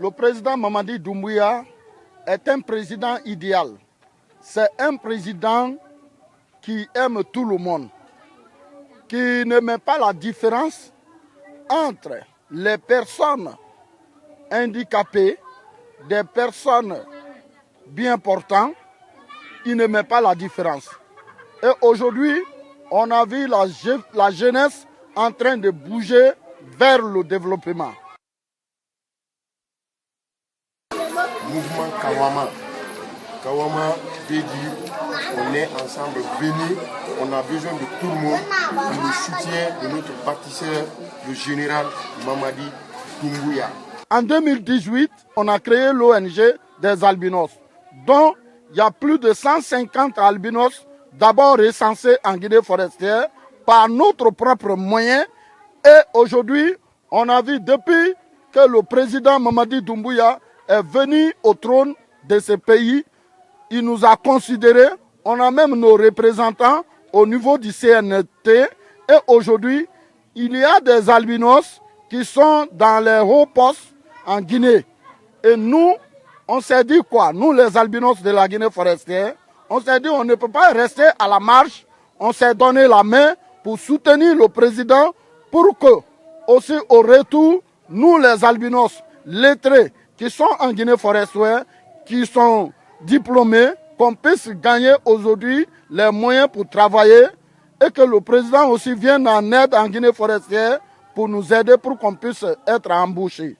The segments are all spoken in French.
Le président Mamadi Doumbouya est un président idéal. C'est un président qui aime tout le monde, qui ne met pas la différence entre les personnes handicapées, des personnes bien portantes. Il ne met pas la différence. Et aujourd'hui, on a vu la jeunesse en train de bouger vers le développement. Mouvement Kawama. Kawama veut dire on est ensemble venus, on a besoin de tout le monde pour le soutien de notre bâtisseur, le général Mamadi Doumbouya. En 2018, on a créé l'ONG des albinos, dont il y a plus de 150 albinos d'abord recensés en Guinée forestière par notre propre moyen. Et aujourd'hui, on a vu depuis que le président Mamadi Doumbouya est venu au trône de ce pays, il nous a considérés, on a même nos représentants au niveau du CNT. Et aujourd'hui, il y a des albinos qui sont dans les hauts postes en Guinée. Et nous, on s'est dit quoi? Nous, les albinos de la Guinée forestière, on s'est dit on ne peut pas rester à la marche. On s'est donné la main pour soutenir le président pour que, aussi au retour, nous, les albinos lettrés qui sont en Guinée forestière, qui sont diplômés, qu'on puisse gagner aujourd'hui les moyens pour travailler et que le président aussi vienne en aide en Guinée forestière pour nous aider pour qu'on puisse être embauchés.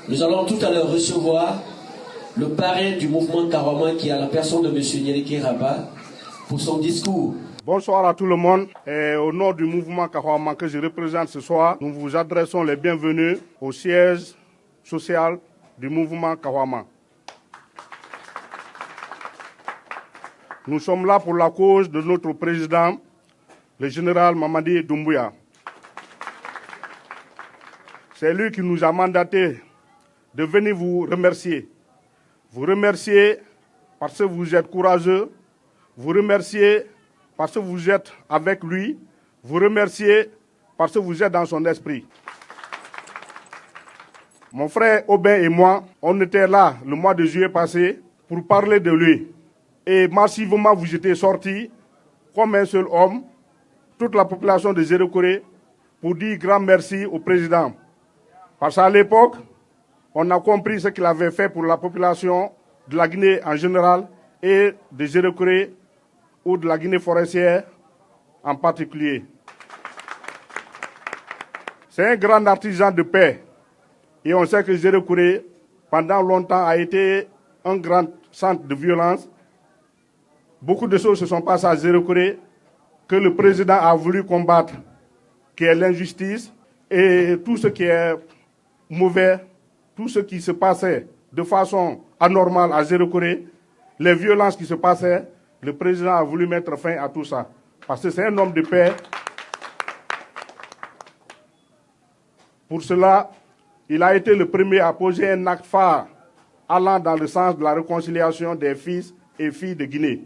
Nous allons tout à l'heure recevoir le parrain du mouvement Kawama qui est à la personne de M. Nyeleke Raba pour son discours. Bonsoir à tout le monde. Et au nom du mouvement Kawama que je représente ce soir, nous vous adressons les bienvenus au siège social du mouvement Kawama. Nous sommes là pour la cause de notre président, le général Mamadi Doumbouya. C'est lui qui nous a mandaté de venir vous remercier. Vous remercier parce que vous êtes courageux. Vous remercier parce que vous êtes avec lui. Vous remercier parce que vous êtes dans son esprit. Mon frère Aubin et moi, on était là le mois de juillet passé pour parler de lui. Et massivement, vous étiez sortis comme un seul homme, toute la population de Zéro-Corée, pour dire grand merci au président. Parce qu'à l'époque, on a compris ce qu'il avait fait pour la population de la Guinée en général et de Zéro-Corée ou de la Guinée forestière en particulier. C'est un grand artisan de paix. Et on sait que Zéro-Corée, pendant longtemps, a été un grand centre de violence. Beaucoup de choses se sont passées à Zéro-Corée que le président a voulu combattre, qui est l'injustice et tout ce qui est mauvais, tout ce qui se passait de façon anormale à Zéro-Corée, les violences qui se passaient, le président a voulu mettre fin à tout ça. Parce que c'est un homme de paix. Pour cela, il a été le premier à poser un acte phare allant dans le sens de la réconciliation des fils et filles de Guinée.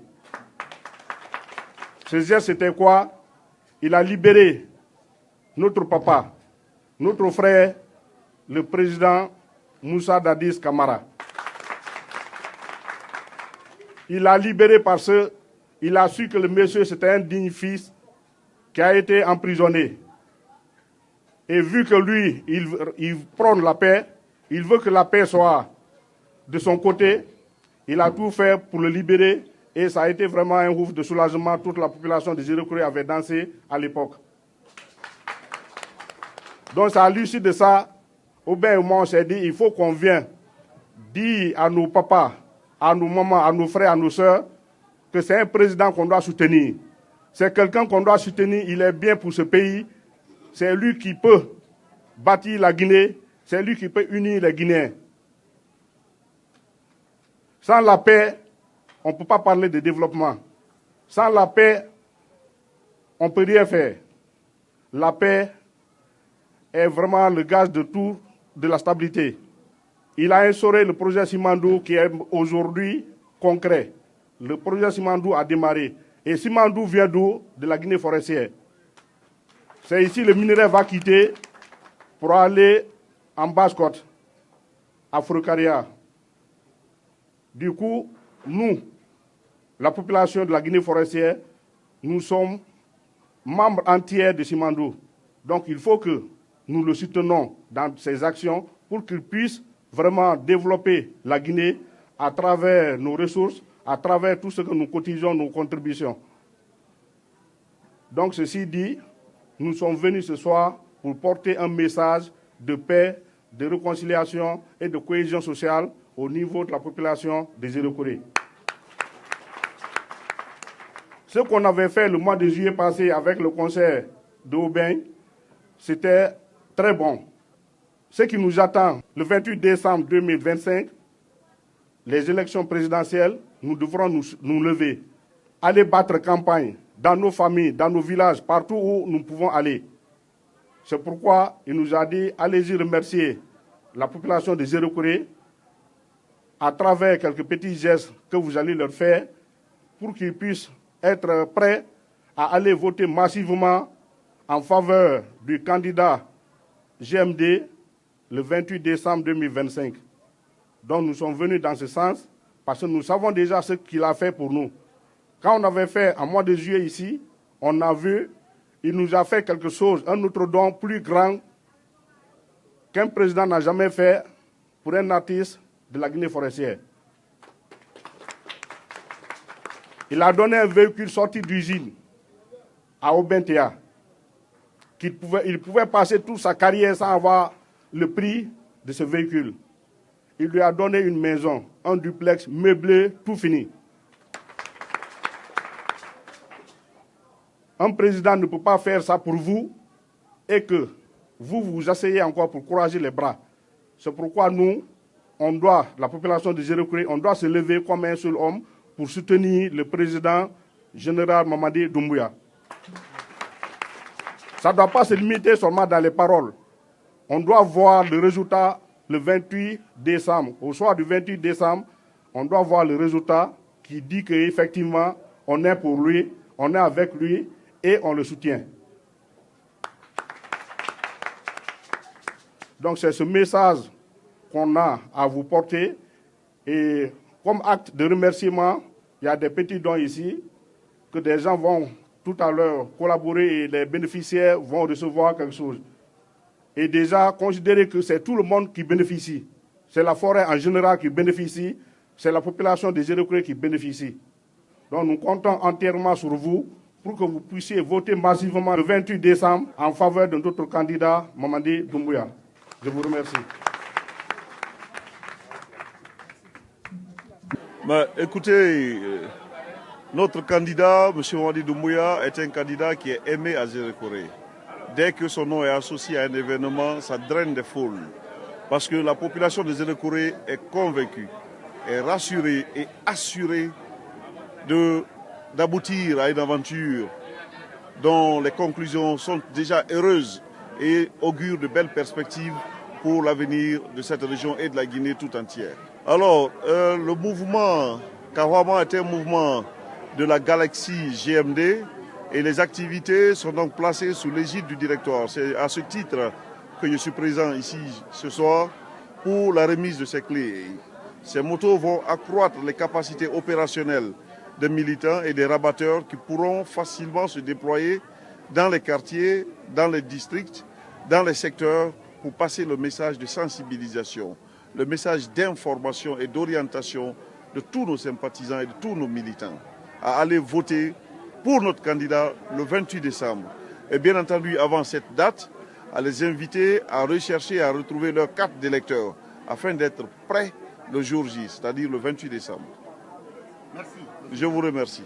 Ce geste, c'était quoi? il a libéré notre papa, notre frère, le président Moussa Dadis Camara. Il l'a libéré parce qu'il a su que le monsieur, c'était un digne fils qui a été emprisonné. Et vu que lui, il prône la paix, il veut que la paix soit de son côté, il a tout fait pour le libérer et ça a été vraiment un ouf de soulagement. Toute la population de Zéro-Kouré avait dansé à l'époque. Donc c'est à l'issue de ça, au bien au moment on s'est dit, il faut qu'on vienne dire à nos papas, à nos mamans, à nos frères, à nos sœurs, que c'est un président qu'on doit soutenir. C'est quelqu'un qu'on doit soutenir, il est bien pour ce pays. C'est lui qui peut bâtir la Guinée, c'est lui qui peut unir les Guinéens. Sans la paix, on ne peut pas parler de développement. Sans la paix, on ne peut rien faire. La paix est vraiment le gage de tout, de la stabilité. Il a instauré le projet Simandou qui est aujourd'hui concret. Le projet Simandou a démarré. Et Simandou vient d'où? De la Guinée forestière. C'est ici que le minerai va quitter pour aller en Basse-Côte, à Frocaria. Du coup, nous, la population de la Guinée forestière, nous sommes membres entiers de Simandou. Donc il faut que nous le soutenons dans ses actions pour qu'il puisse vraiment développer la Guinée à travers nos ressources, à travers tout ce que nous cotisons, nos contributions. Donc ceci dit, nous sommes venus ce soir pour porter un message de paix, de réconciliation et de cohésion sociale au niveau de la population des Zéro-Kouré. Ce qu'on avait fait le mois de juillet passé avec le concert de Aubin, c'était très bon. Ce qui nous attend le 28 décembre 2025, les élections présidentielles, nous devrons nous lever, aller battre campagne dans nos familles, dans nos villages, partout où nous pouvons aller. C'est pourquoi il nous a dit, allez-y remercier la population de Zéro-Kouré à travers quelques petits gestes que vous allez leur faire pour qu'ils puissent être prêts à aller voter massivement en faveur du candidat GMD le 28 décembre 2025. Donc nous sommes venus dans ce sens parce que nous savons déjà ce qu'il a fait pour nous. Quand on avait fait en mois de juillet ici, on a vu, il nous a fait quelque chose, un autre don plus grand qu'un président n'a jamais fait pour un artiste de la Guinée forestière. Il a donné un véhicule sorti d'usine à Obentea. Il pouvait passer toute sa carrière sans avoir le prix de ce véhicule. Il lui a donné une maison, un duplex meublé, tout fini. Un président ne peut pas faire ça pour vous et que vous vous asseyez encore pour courager les bras. C'est pourquoi nous, on doit, la population de Zéro-Kouré, on doit se lever comme un seul homme pour soutenir le président général Mamadi Doumbouya. Ça ne doit pas se limiter seulement dans les paroles. On doit voir le résultat le 28 décembre. Au soir du 28 décembre, on doit voir le résultat qui dit qu'effectivement, on est pour lui, on est avec lui et on le soutient. Donc c'est ce message qu'on a à vous porter. Et comme acte de remerciement, il y a des petits dons ici que des gens vont tout à l'heure collaborer et les bénéficiaires vont recevoir quelque chose. Et déjà, considérez que c'est tout le monde qui bénéficie. C'est la forêt en général qui bénéficie, c'est la population des Zéro-Kouré qui bénéficie. Donc nous comptons entièrement sur vous pour que vous puissiez voter massivement le 28 décembre en faveur de notre candidat Mamadi Doumbouya. Je vous remercie. Écoutez, notre candidat, M. Mamadi Doumbouya, est un candidat qui est aimé à Zéro-Kouré. Dès que son nom est associé à un événement, ça draine des foules. Parce que la population de Zéro-Kouré est convaincue, est rassurée et assurée d'aboutir à une aventure dont les conclusions sont déjà heureuses et augurent de belles perspectives pour l'avenir de cette région et de la Guinée tout entière. Alors, le mouvement Kawama est un mouvement de la galaxie GMD Et les activités sont donc placées sous l'égide du directoire. C'est à ce titre que je suis présent ici ce soir pour la remise de ces clés. Ces motos vont accroître les capacités opérationnelles des militants et des rabatteurs qui pourront facilement se déployer dans les quartiers, dans les districts, dans les secteurs pour passer le message de sensibilisation, le message d'information et d'orientation de tous nos sympathisants et de tous nos militants à aller voter pour notre candidat le 28 décembre. Et bien entendu, avant cette date, à les inviter à rechercher et à retrouver leur carte d'électeur afin d'être prêts le jour J, c'est-à-dire le 28 décembre. Merci. Je vous remercie.